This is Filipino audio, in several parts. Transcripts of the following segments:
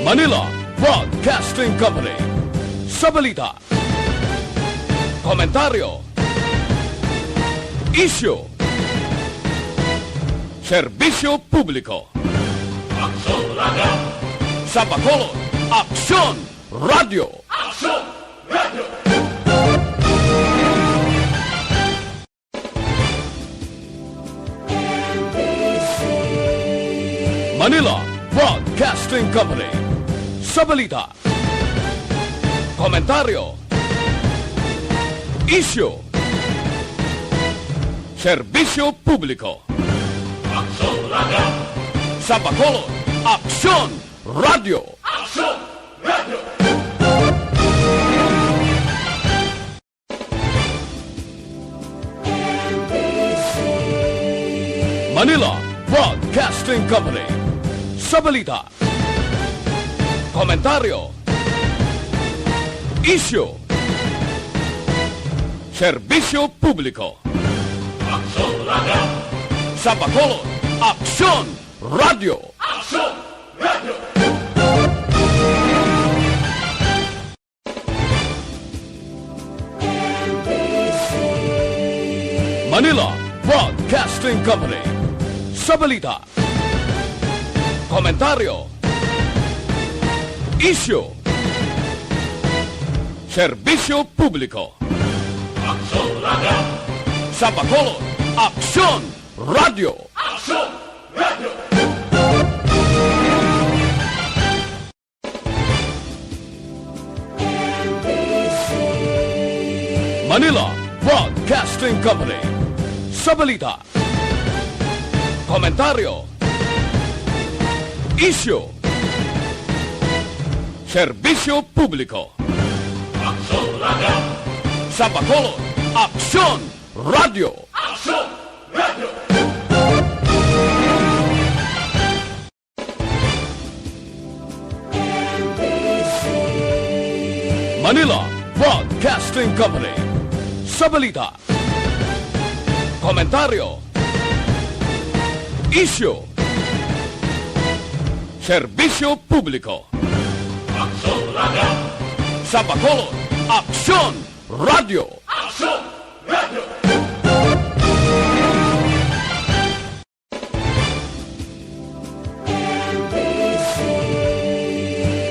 Manila Broadcasting Company. Sa balita, komentaryo, isyu, serbisyo publiko. Sa Bacolod, Aksyon Radio. Manila Broadcasting Company. Sa balita, komentaryo, isyu, serbisyo publiko. Sa Bacolod, Aksyon Radio. Manila Broadcasting Company. Sa balita, komentaryo, isyu, serbisyo publiko. Sa Bacolod, Aksyon Radio. Manila Broadcasting Company. Sa balita, komentaryo, isyu, serbisyo publiko. Sa Bacolod, Aksyon Radio. Manila Broadcasting Company. Sa balita, komentaryo, isyu, serbisyo publiko. Sa Bacolod, Aksyon Radio. Manila Broadcasting Company. Sa balita, komentaryo, isyu, serbisyo publiko. Sa Bacolod, Aksyon Radio.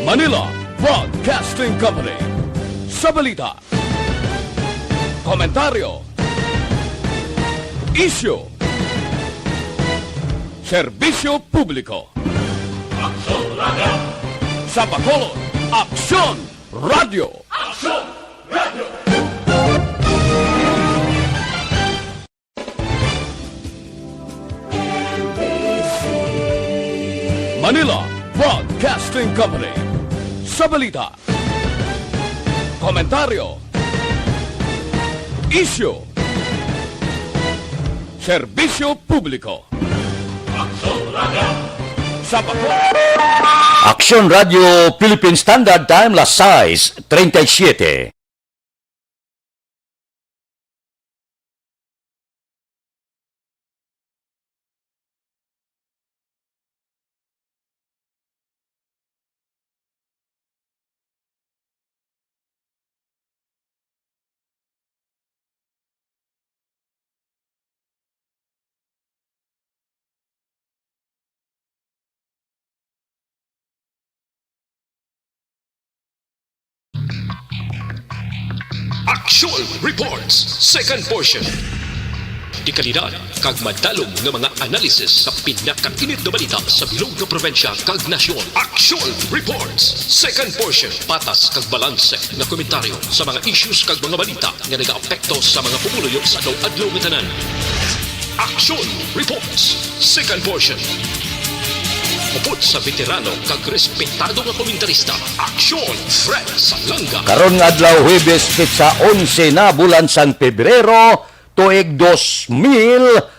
Manila Broadcasting Company. Sa balita, komentaryo, isyu, serbisyo publiko. Sa Bacolod, Aksyon Radio. Manila Broadcasting Company. Sa balita, komentaryo, isyu, serbisyo publiko. Sa Bacolod, Aksyon Radio Philippine Standard Time, las 6:37. Aksyon Reports, second portion. Di kalidad, kag madalom ng mga analisis sa pinakainit na balita sa bilog na probinsya kag nasyon. Aksyon Reports, second portion. Patas kag balanse na komentaryo sa mga issues kag mga balita nga nag-aapekto sa mga pumuluyo sa adlaw nga tanan. Aksyon Reports, second portion. Upot sa veterano kag respetado nga komentarista. Aksyon Fred Salanga. Karon nga adlaw Huwebes sa 11 na bulan sang Pebrero tuig 2021.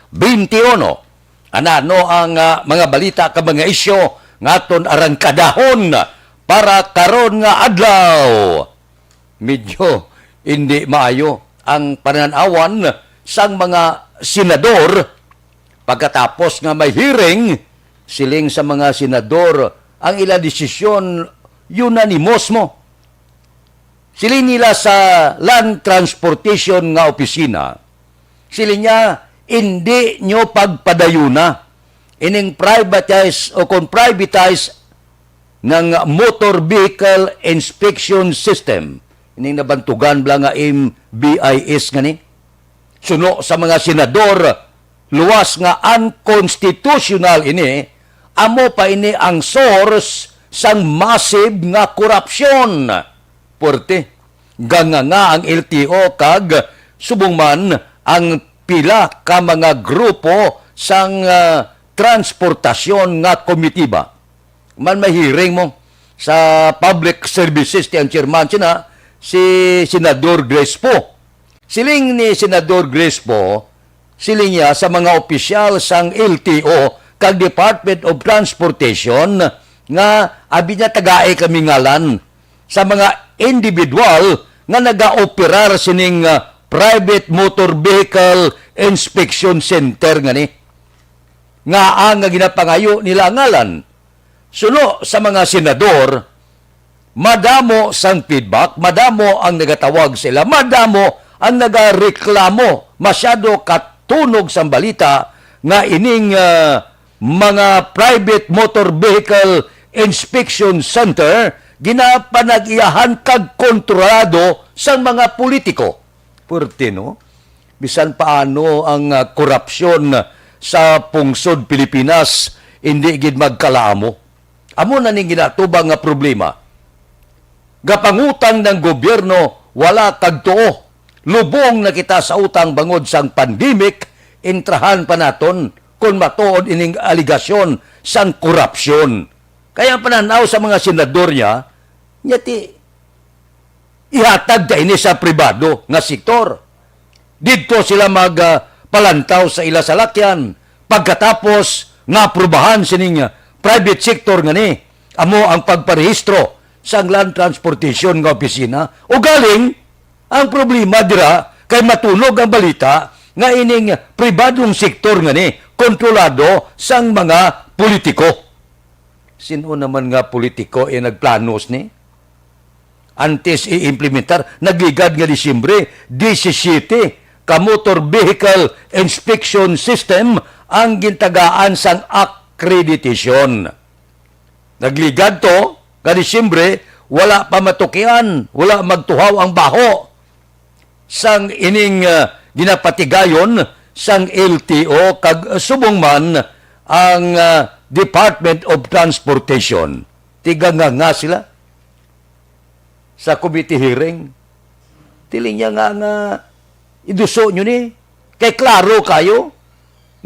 Ano ang mga balita kag mga isyu ngaton arangkadahon para karon nga adlaw. Medyo hindi maayo ang pananawan sang mga senador pagkatapos nga may hearing siling sa mga senador ang ila desisyon unanimous mo. Siling nila sa Land Transportation nga opisina, siling niya, hindi nyo pagpadayuna ining privatize o kung privatize ng Motor Vehicle Inspection System. Ining nabantugan bala nga MBIS nga ni. Suno sa mga senador, luwas nga unconstitutional ini, amo pa ini ang source sang massive nga korupsyon. Porte, ganga nga ang LTO kag subong man ang pila ka mga grupo sang transportasyon nga komitiba. Man may hearing mo sa Public Services ti ang chairman sina si Senador Grespo. Siling ni Senador Grespo, siling niya sa mga opisyal sang LTO kag Department of Transportation nga abi niya tagaay kami ngalan sa mga individual nga nagaoperar sining private motor vehicle inspection center nga ni. Nga ang ginapangayo nila ngalan. Suno sa mga senador, madamo sang feedback, madamo ang nagatawag sila, madamo ang nagareklamo, masyado katunog sa balita nga ining mga private motor vehicle inspection center ginapanag-iyahan kag kontrolado sang mga politiko. Purti, no? Bisan paano ang korupsyon sa pungsod Pilipinas hindi gid magkalaamo. Amo na ning ginatubang nga problema. Gapangutang ng gobyerno wala kag tuo. Lubong na kita sa utang bangod sang pandemic, intrahan pa naton kung matuod ining aligasyon sang korupsyon. Kaya pananaw sa mga senador niya, ihatag da ini sa pribado nga sektor. Dito sila magpalantaw sa ila salakyan. Pagkatapos nga aprobahan sining private sector nga ni, amo ang pagparehistro sa land transportation nga opisina. O galing, ang problema dira kay matunog ang balita nga ining pribadong sektor nga ni, kontrolado sang mga politiko. Sino naman nga politiko nagplanos ni? Antes i-implementar, nagligad nga Disyembre 17 ka motor vehicle inspection system ang gintagaan sang accreditation. Nagligad to, ka Disyembre, wala pa matukian, wala magtuhaw ang baho sang ining ginapatigayon sang LTO kag subong man ang Department of Transportation. Tiga nga sila sa committee hearing. Tiling niya nga iduso nyo ni. Kay klaro kayo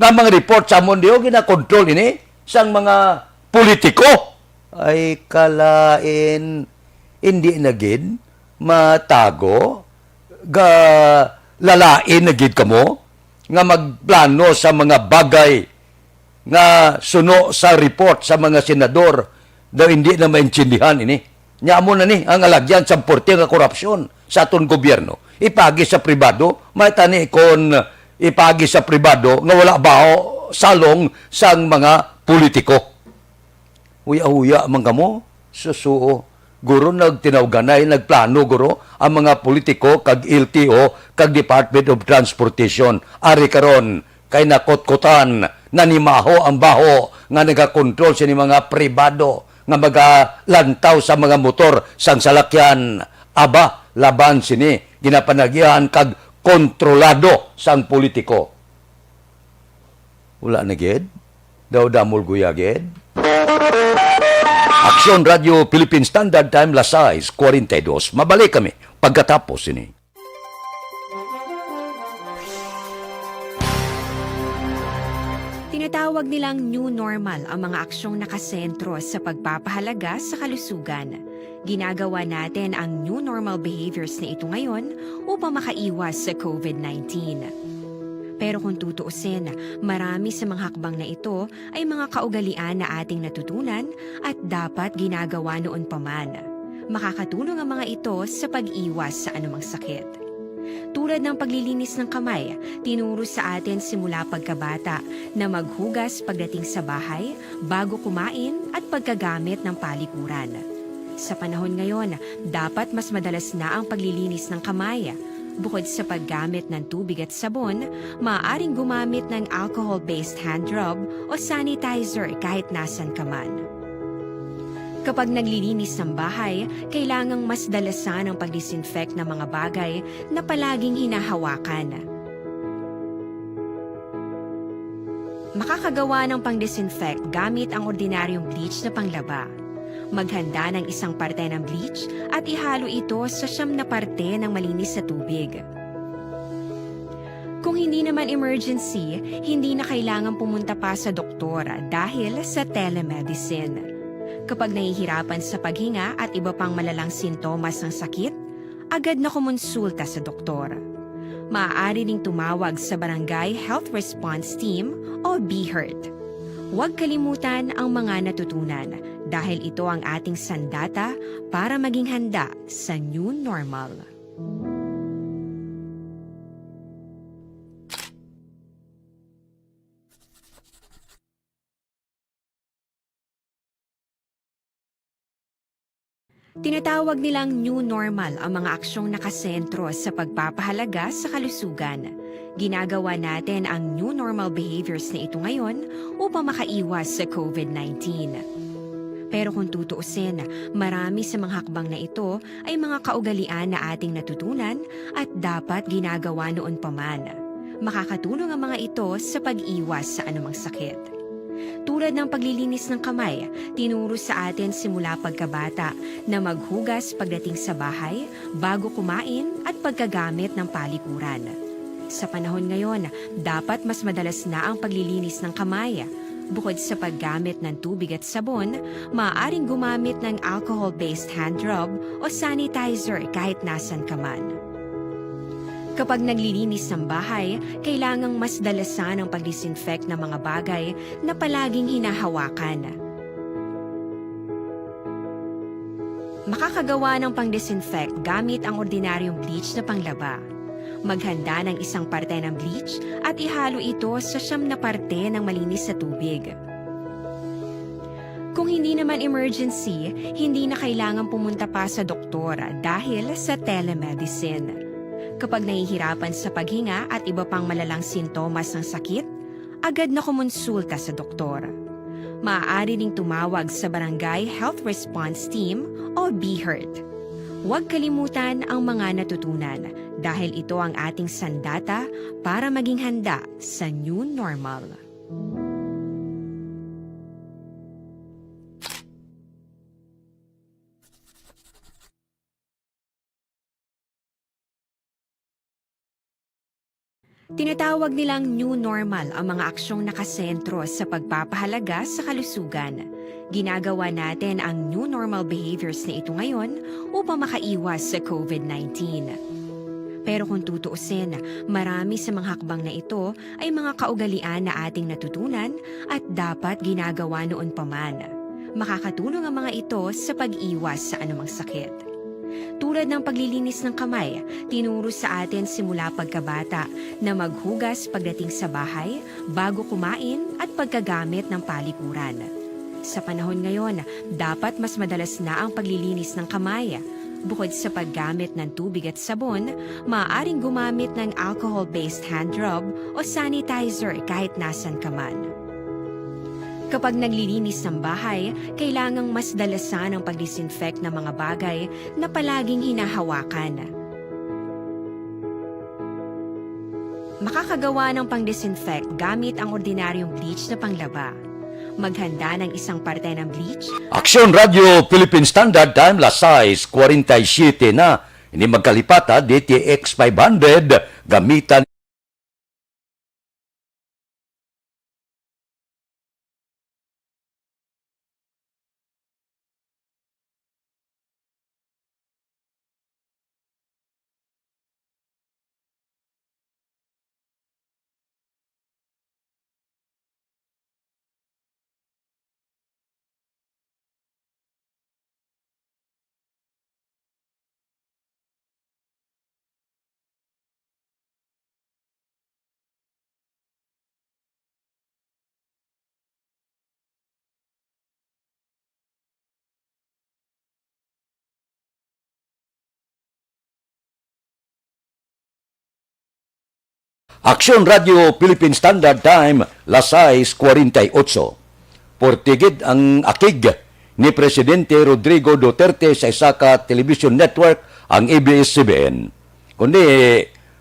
nga mga report sa mundo ginakontrol ini sang mga politiko. Ay kalain hindi na gid matago ga lalain na gid kamo nga magplano sa mga bagay nga suno sa report sa mga senador daw hindi na maintindihan ini. Nya mo na ni ang alagyan sa porte nga korupsyon sa aton gobyerno. Ipagi sa pribado, may tani kon ipagi sa pribado nga wala baho salong sang mga politiko. Huya-huya man kamo, susuo. Guro nagtinawganay, nagplano guro ang mga politiko kag LTO kag Department of Transportation. Ari karon kay nakotkotan, nanimaho ang baho nga nagakontrol sa ni mga pribado nga magalantaw sa mga motor sang salakyan. Aba, laban sini, ginapanagyan kag kontrolado sang politiko. Wala na gid? Daw damol guya gid? Aksyon Radio Philippine Standard Time, las 6:42. Mabalik kami pagkatapos ini. Tinatawag nilang new normal ang mga aksyong nakasentro sa pagpapahalaga sa kalusugan. Ginagawa natin ang new normal behaviors na ito ngayon upang makaiwas sa COVID-19. Pero kung tutuusin, marami sa mga hakbang na ito ay mga kaugalian na ating natutunan at dapat ginagawa noon pa man. Makakatulong ang mga ito sa pag-iwas sa anumang sakit. Tulad ng paglilinis ng kamay, tinuro sa atin simula pagkabata na maghugas pagdating sa bahay, bago kumain at pagkagamit ng palikuran. Sa panahon ngayon, dapat mas madalas na ang paglilinis ng kamay. Bukod sa paggamit ng tubig at sabon, maaaring gumamit ng alcohol-based hand rub o sanitizer kahit nasan ka man. Kapag naglilinis ng bahay, kailangang mas dalasan ang pag-disinfect ng mga bagay na palaging hinahawakan. Makakagawa ng pang-disinfect gamit ang ordinaryong bleach na panglaba. Maghanda ng isang parte ng bleach at ihalo ito sa 9 na parte ng malinis na tubig. Kung hindi naman emergency, hindi na kailangan pumunta pa sa doktor dahil sa telemedicine. Kapag nahihirapan sa paghinga at iba pang malalang sintomas ng sakit, agad na kumonsulta sa doktor. Maaari ring tumawag sa Barangay Health Response Team o BHERT. Huwag kalimutan ang mga natutunan dahil ito ang ating sandata para maging handa sa new normal. Tinatawag nilang new normal ang mga aksyong nakasentro sa pagpapahalaga sa kalusugan. Ginagawa natin ang new normal behaviors na ito ngayon upang makaiwas sa COVID-19. Pero kung tutuusin, marami sa mga hakbang na ito ay mga kaugalian na ating natutunan at dapat ginagawa noon pa man. Makakatulong ang mga ito sa pag-iwas sa anumang sakit. Tulad ng paglilinis ng kamay, tinuro sa atin simula pagkabata na maghugas pagdating sa bahay, bago kumain at pagkagamit ng palikuran. Sa panahon ngayon, dapat mas madalas na ang paglilinis ng kamay. Bukod sa paggamit ng tubig at sabon, maaaring gumamit ng alcohol-based hand rub o sanitizer kahit nasan ka man. Kapag naglilinis ng bahay, kailangang mas dalasan ang pag-disinfect ng mga bagay na palaging hinahawakan. Makakagawa ng pang-disinfect gamit ang ordinaryong bleach na panglaba. Maghanda ng isang parte ng bleach at ihalo ito sa 9 na parte ng malinis na tubig. Kung hindi naman emergency, hindi na kailangan pumunta pa sa doktor dahil sa telemedicine. Kapag nahihirapan sa paghinga at iba pang malalang sintomas ng sakit, agad na kumonsulta sa doktor. Maaari ring tumawag sa Barangay Health Response Team o BHERT. Huwag kalimutan ang mga natutunan dahil ito ang ating sandata para maging handa sa new normal. Tinatawag nilang new normal ang mga aksyong nakasentro sa pagpapahalaga sa kalusugan. Ginagawa natin ang new normal behaviors na ito ngayon upang makaiwas sa COVID-19. Pero kung tutuusin, marami sa mga hakbang na ito ay mga kaugalian na ating natutunan at dapat ginagawa noon pa man. Makakatulong ang mga ito sa pag-iwas sa anumang sakit. Tulad ng paglilinis ng kamay, tinuro sa atin simula pagkabata na maghugas pagdating sa bahay, bago kumain at pagkagamit ng palikuran. Sa panahon ngayon, dapat mas madalas na ang paglilinis ng kamay. Bukod sa paggamit ng tubig at sabon, maaaring gumamit ng alcohol-based hand rub o sanitizer kahit nasan ka man. Kapag naglilinis ng bahay, kailangang mas dalasan ang pag-disinfect ng mga bagay na palaging hinahawakan. Makakagawa ng pang-disinfect gamit ang ordinaryong bleach na panglaba. Maghanda ng isang parte ng bleach. Aksyon Radio Philippine Standard Time, las 6:47 na. Ini magkalipata, DTX 500, gamitan Aksyon Radio Philippine Standard Time, las 6:48. Portigid ang akig ni Presidente Rodrigo Duterte sa isa ka television network, ang ABS-CBN. Kundi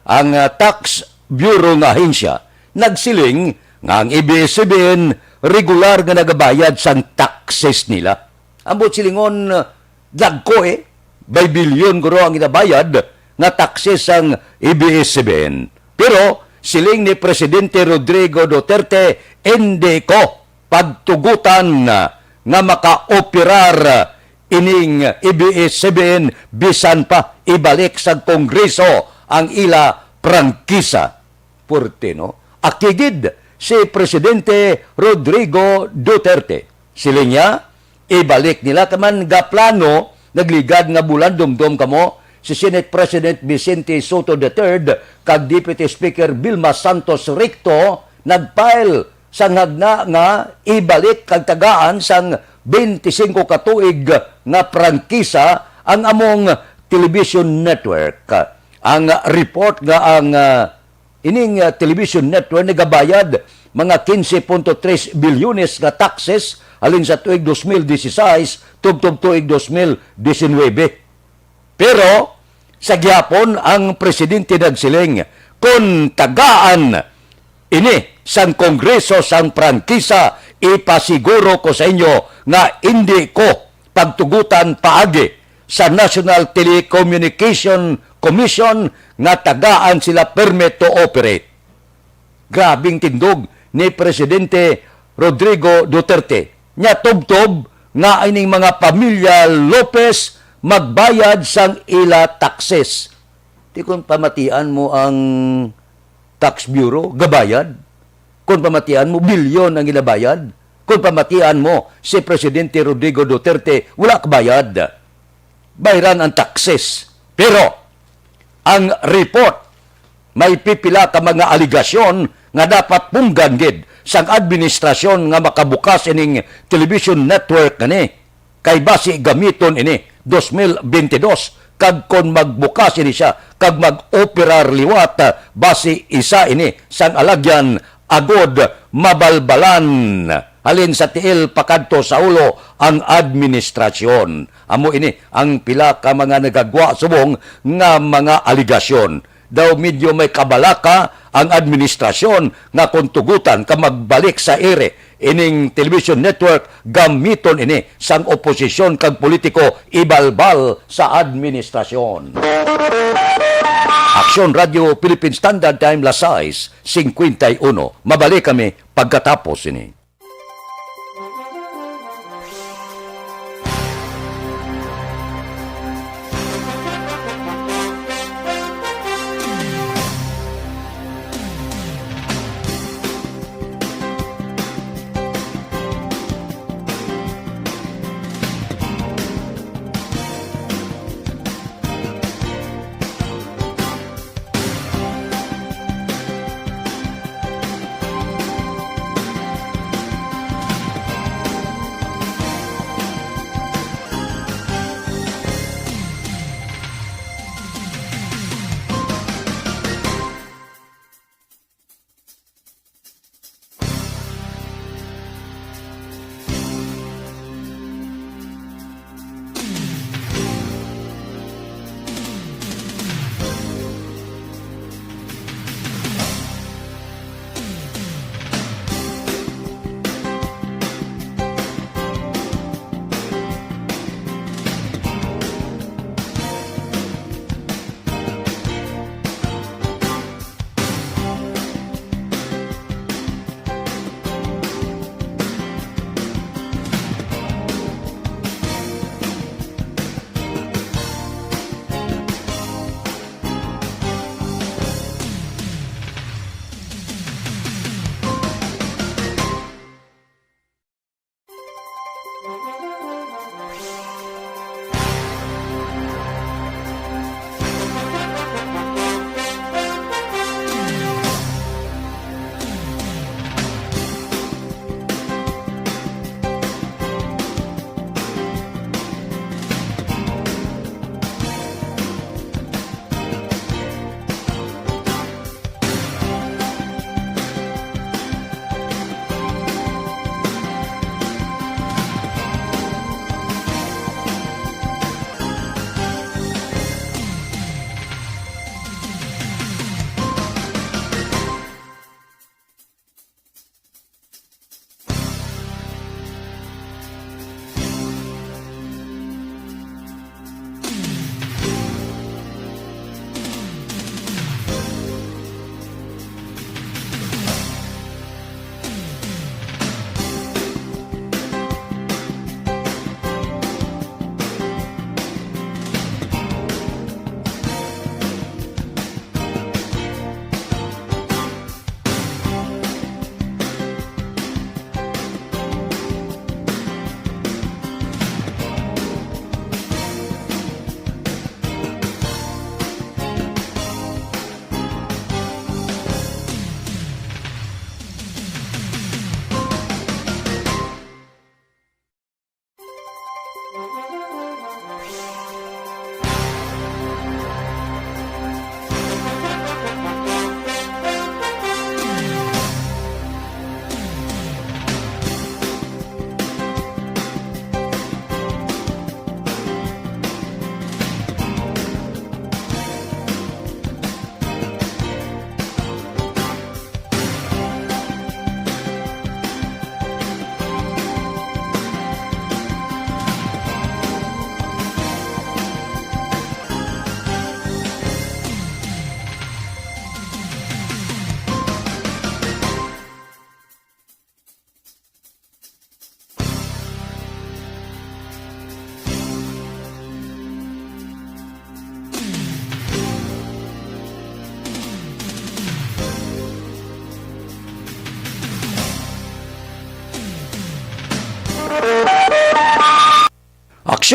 ang Tax Bureau nga ahensya nagsiling nga ang ABS-CBN regular nga nagabayad sang taxes nila. Ambot silingon dagko by bilyon guro ang inabayad nga taxes ang ABS-CBN. Pero siling ni Presidente Rodrigo Duterte, hindi ko pagtugutan nga maka-operar ining ABS-CBN bisan pa ibalik sa Kongreso ang ila prangkisa. Porte, no? Akigid si Presidente Rodrigo Duterte. Sila niya, ibalik nila kaman gaplano, nagligad nga bulan dumdum kamo, si Senate President Vicente Soto III kag Deputy Speaker Vilma Santos Recto nagfile sang hagna nga ibalik kag tagaan sang 25 katuig nga prangkisa ang among television network. Ang report nga ang ining television network nagabayad mga 15.3 bilyones nga taxes alin sa tuig 2016 tubtob tuig 2019. Pero sa gyapon ang presidente nagsiling kung tagaan ini sang Kongreso sang prangkisa, ipasiguro ko sa inyo nga hindi ko pagtugutan paagi sa National Telecommunication Commission nga tagaan sila permit to operate. Grabing tindog ni Presidente Rodrigo Duterte. Nya tubtob nga ining mga pamilya Lopez magbayad sang ila taxes. Di kung pamatian mo ang Tax Bureau, gabayad. Kung pamatian mo, bilyon ang ginabayad. Kung pamatian mo, si Presidente Rodrigo Duterte, wala kabayad. Bayran ang taxes. Pero, ang report, may pipila ka mga aligasyon nga dapat pungganggid sang administrasyon nga makabukas ining television network ni kay basi gamiton ini 2022 kag kon magbukas ini siya kag mag-operar liwat basi isa ini sang alagyan agod mabalbalan halin sa tiil pakadto sa ulo ang administrasyon. Amo ini ang pila ka mga nagagwa subong nga mga aligasyon. Daw medyo may kabalaka ang administrasyon nga kung tugutan ka magbalik sa ere ining television network gamiton ini sang oposisyon kag politiko ibalbal sa administrasyon. Aksyon Radio Philippine Standard Time, las 6:51. Mabalik kami pagkatapos ini.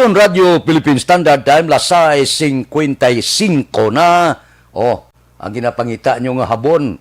Aksyon Radio Philippine Standard Time, lasay 55 na. Oh, ang ginapangita nyo nga habon.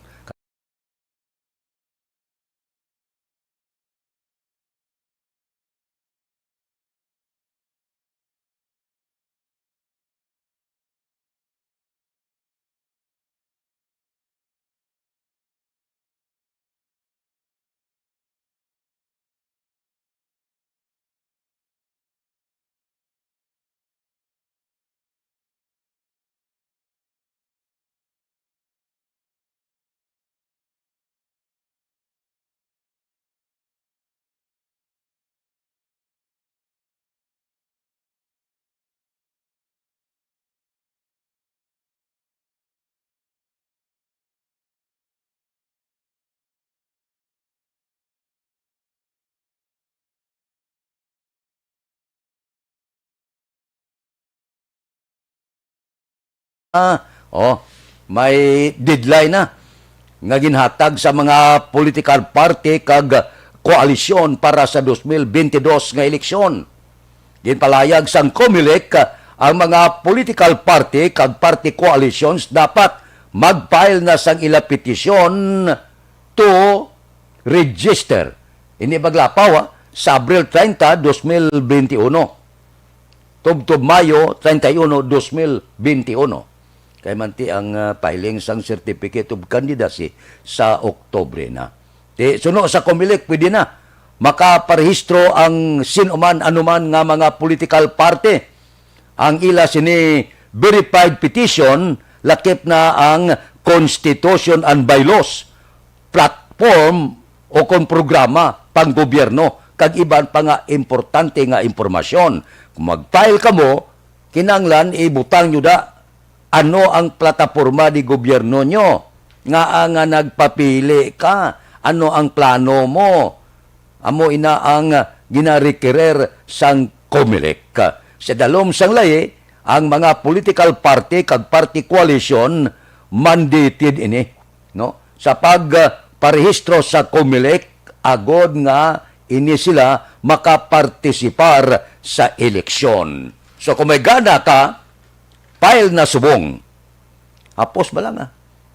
May deadline na nga ginhatag sa mga political party kag koalisyon para sa 2022 nga eleksyon. Ginpalayag sang COMELEC ang mga political party kag party coalitions dapat mag-file na sang ila petisyon to register. Ini baglapaw sa Abril 30, 2021. Tub Mayo 31, 2021. Kay manti ang filing sang certificate of candidacy sa Oktobre na. Suno sa COMELEC, pwede na makaparehistro ang sinuman anuman nga mga political party. Ang ila sini verified petition, lakip na ang Constitution and Bylaws, platform o kung programa pang gobyerno, kag iban pa nga importante nga impormasyon. Kung mag-file ka mo, kinanglan ibutang nyo da ano ang plataforma di gobyerno nyo? Nga nagpapili ka? Ano ang plano mo? Amo ina ang ginarequirer sang COMELEC. Sa dalom sang laye, ang mga political party kag party coalition mandated ini. No? Sa pagparehistro sa COMELEC, agod nga ini sila makapartisipar sa eleksyon. So kung may gana ka, file na subong. Hapos ba lang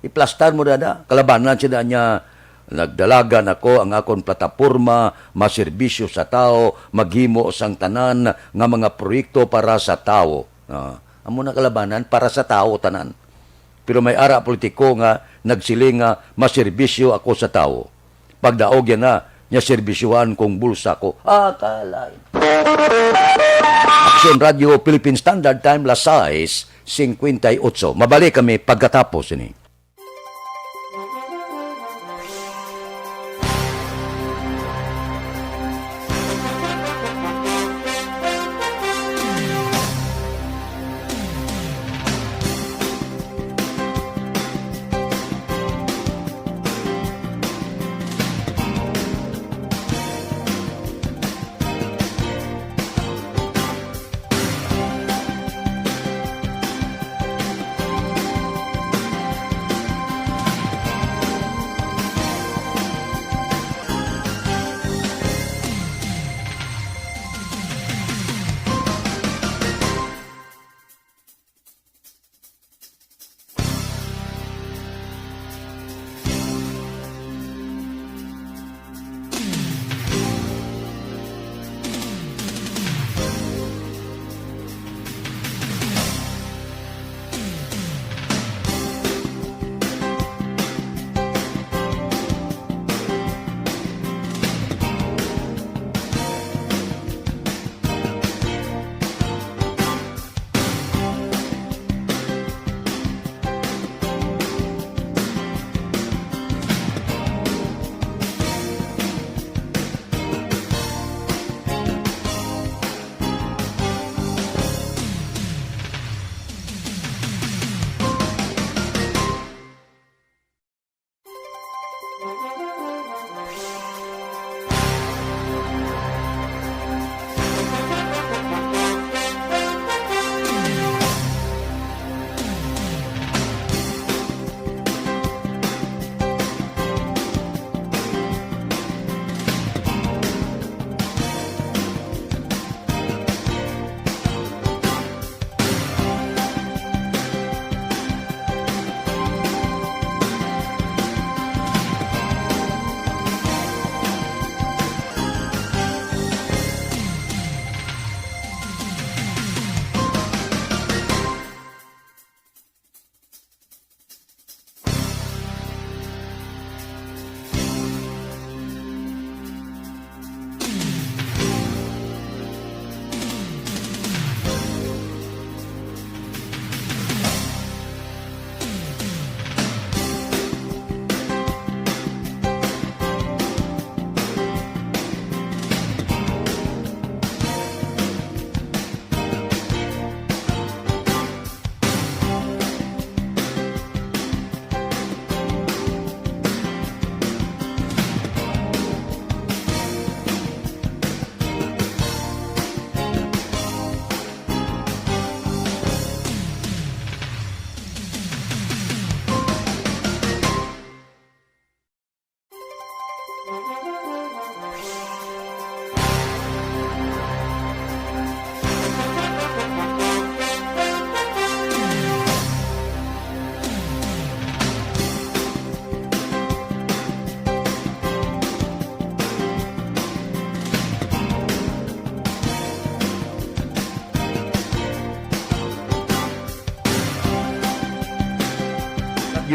iplastar mo dada. Kalabanan siya niya, nagdalagan ako ang akong plataporma, maserbisyo sa tao, maghimo sang tanan nga mga proyekto para sa tao. Amo na kalabanan para sa tao tanan. Pero may ara politiko nga nagsiling nga maserbisyo ako sa tao. Pagdaog yan na, niya serbisyuhan kong bulsa ko. Kalain. Aksyon Radio Philippine Standard Time, lasay 58. Mabalik kami pagkatapos ini.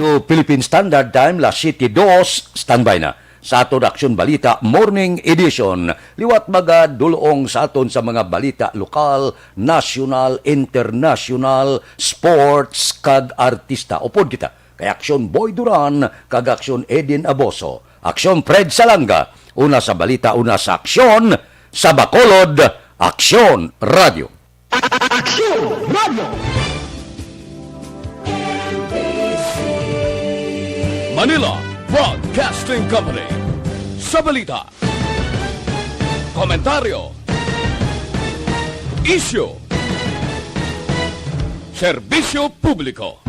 Radio Philippine Standard Time, las 7:02, standby na. Sa aton Aksyon Balita Morning Edition, liwat magadulong sa aton sa mga balita lokal, national, international, sports, kag artista. Upod kita kay Aksyon Boy Duran, kag Aksyon Edin Aboso, Aksyon Fred Salanga, una sa balita, una sa aksyon, sa Bacolod, Aksyon Radio. Manila Broadcasting Company. Sa balita, komentaryo, isyu, serbisyo publiko.